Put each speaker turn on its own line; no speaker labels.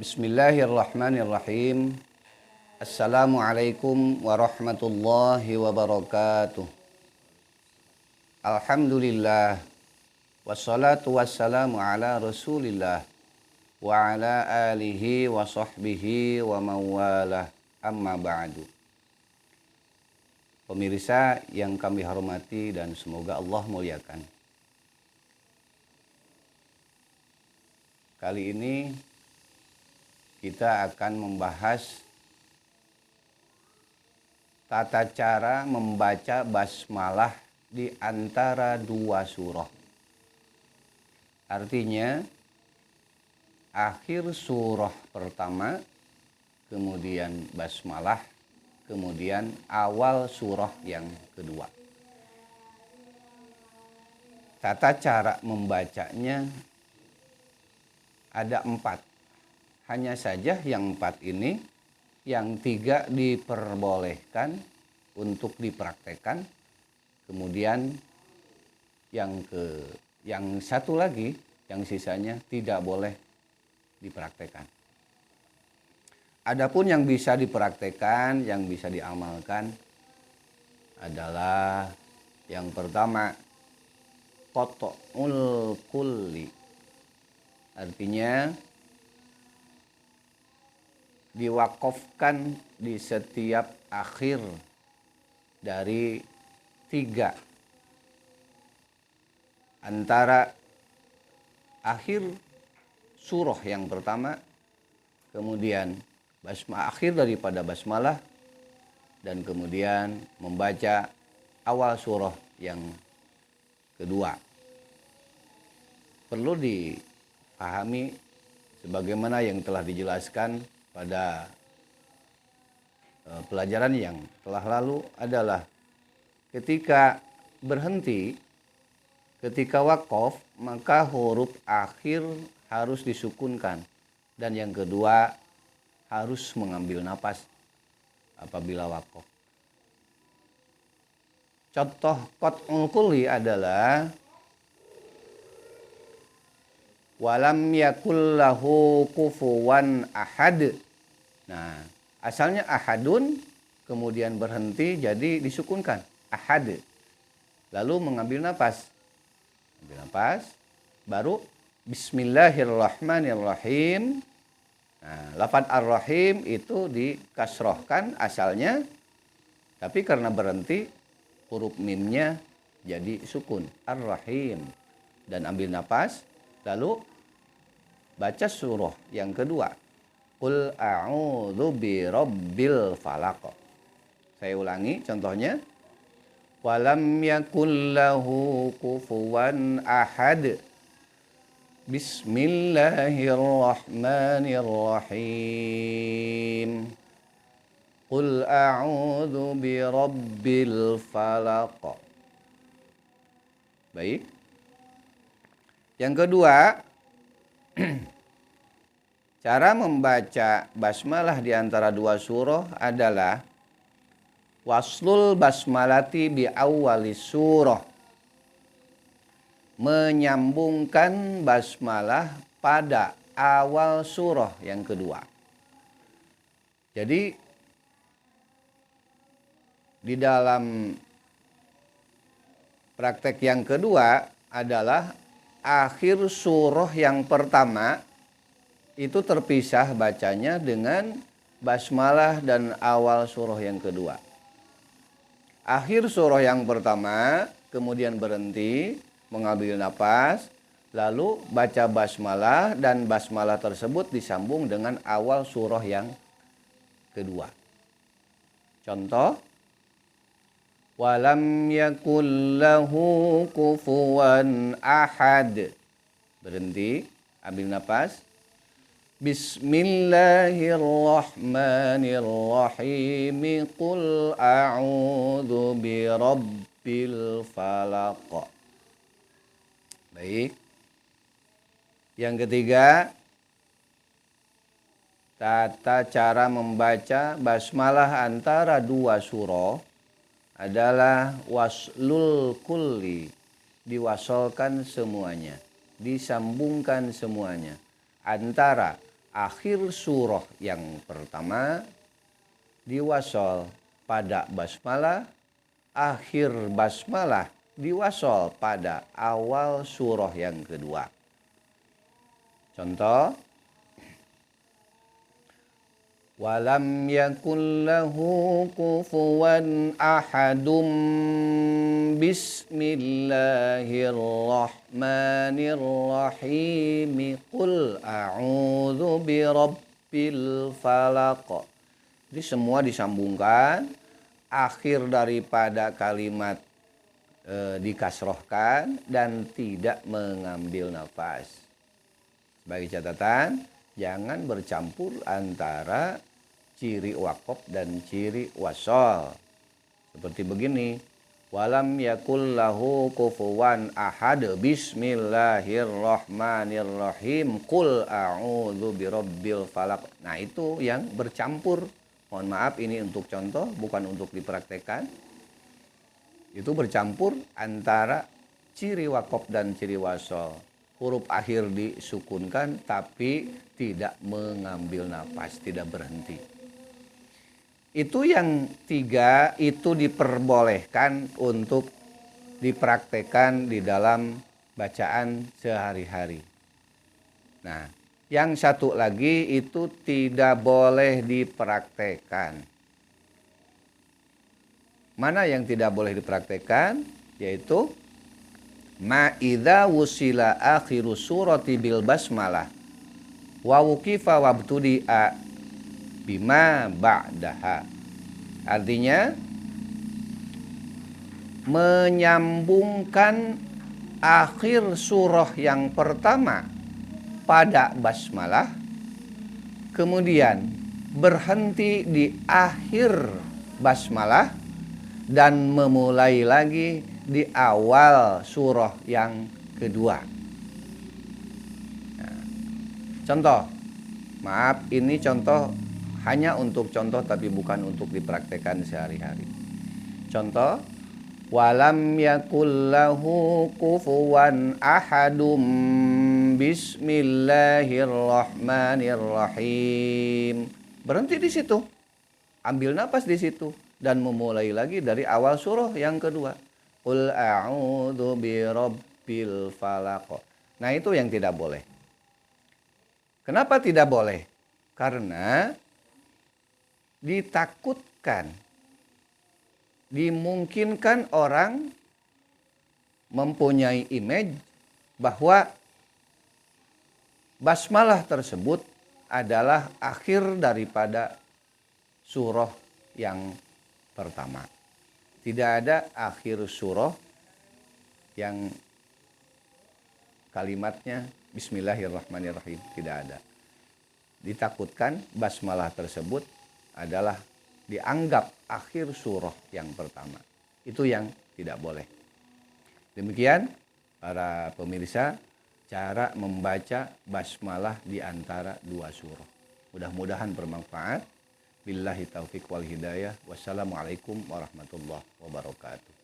Bismillahirrahmanirrahim. Assalamualaikum warahmatullahi wabarakatuh. Alhamdulillah. Wassalatu wassalamu ala rasulillah. Wa ala alihi wa sahbihi wa mawalah. Amma ba'du. Pemirsa yang kami hormati dan semoga Allah muliakan. Kali ini kita akan membahas tata cara membaca basmalah di antara dua surah. Artinya, akhir surah pertama, kemudian basmalah, kemudian awal surah yang kedua. Tata cara membacanya ada 4. Hanya saja yang 4 ini, yang 3 diperbolehkan untuk dipraktekkan, kemudian yang 1 lagi, yang sisanya tidak boleh dipraktekkan. Adapun yang bisa dipraktekkan, yang bisa diamalkan adalah yang pertama, qat'ul kulli. Artinya diwakafkan di setiap akhir dari 3 antara akhir surah yang pertama, kemudian akhir daripada basmalah, dan kemudian membaca awal surah yang kedua. Perlu dipahami sebagaimana yang telah dijelaskan pada pelajaran yang telah lalu adalah ketika berhenti, ketika wakaf, maka huruf akhir harus disukunkan, dan yang kedua harus mengambil napas apabila wakaf. Contoh qat'ul kulli adalah walam yakul lahu kufuwan ahad. Nah, asalnya ahadun, kemudian berhenti jadi disukunkan ahad. Lalu mengambil napas. Ambil napas, baru bismillahirrahmanirrahim. Nah, lafaz ar-rahim itu dikasrohkan asalnya, tapi karena berhenti huruf mimnya jadi sukun, ar-rahim. Dan ambil napas, lalu baca surah yang kedua. Qul a'udzu birabbil falaq. Saya ulangi contohnya. Walam yakul lahu kufuwan ahad. Bismillahirrahmanirrahim. Qul a'udzu birabbil falaq. Baik. Yang kedua, cara membaca basmalah di antara dua surah adalah waslul basmalati bi awwalis surah. Menyambungkan basmalah pada awal surah yang kedua. Jadi di dalam praktek yang kedua adalah akhir surah yang pertama itu terpisah bacanya dengan basmalah dan awal surah yang kedua. Akhir surah yang pertama, kemudian berhenti, mengambil napas, lalu baca basmalah, dan basmalah tersebut disambung dengan awal surah yang kedua. Contoh, walam yakul lahu kufuwan ahad. Berhenti, ambil napas. Bismillahirrahmanirrahim. Qul a'udzu birabbil falaq. Baik. Yang ketiga, tata cara membaca basmalah antara dua surah adalah waslul kulli, diwasolkan semuanya, disambungkan semuanya antara akhir surah yang pertama diwasol pada basmalah, akhir basmalah diwasol pada awal surah yang kedua. Contoh, walam yakul lahu kufuwan ahadum bismillahirrahmanirrahim qul a'udzu birabbil falaq. Jadi semua disambungkan, akhir daripada kalimat dikasrohkan dan tidak mengambil nafas. Sebagai catatan, jangan bercampur antara ciri waqaf dan ciri wasol. Seperti begini, walam yakul lahu kufuwan ahad bismillahirrahmanirrahim qul a'udzu birabbil falaq. Nah, itu yang bercampur. Mohon maaf, ini untuk contoh, bukan untuk dipraktekkan. Itu bercampur antara ciri waqaf dan ciri wasol. Huruf akhir disukunkan tapi tidak mengambil nafas, tidak berhenti. Itu yang tiga, itu diperbolehkan untuk dipraktekkan di dalam bacaan sehari-hari. Nah, yang satu lagi itu tidak boleh dipraktekkan. Mana yang tidak boleh dipraktekkan? Yaitu ma idza wusila akhiru surati bil basmalah wa wuqifa wabtudi'a bima ba'daha. Artinya menyambungkan akhir surah yang pertama pada basmalah, kemudian berhenti di akhir basmalah dan memulai lagi di awal surah yang kedua. Nah, contoh, maaf, ini contoh hanya untuk contoh tapi bukan untuk dipraktekkan sehari-hari. Contoh, walam yakul lahu kufuwan ahadum bismillahirrahmanirrahim. Berhenti di situ. Ambil napas di situ dan memulai lagi dari awal surah yang kedua. Qul a'udzu birabbil falaq. Nah, itu yang tidak boleh. Kenapa tidak boleh? Karena ditakutkan, dimungkinkan orang mempunyai image bahwa basmalah tersebut adalah akhir daripada surah yang pertama. Tidak ada akhir surah yang kalimatnya bismillahirrahmanirrahim, tidak ada. Ditakutkan basmalah tersebut adalah dianggap akhir surah yang pertama. Itu yang tidak boleh. Demikian para pemirsa, cara membaca basmalah di antara dua surah. Mudah-mudahan bermanfaat. Billahi taufiq wal hidayah. Wassalamualaikum warahmatullahi wabarakatuh.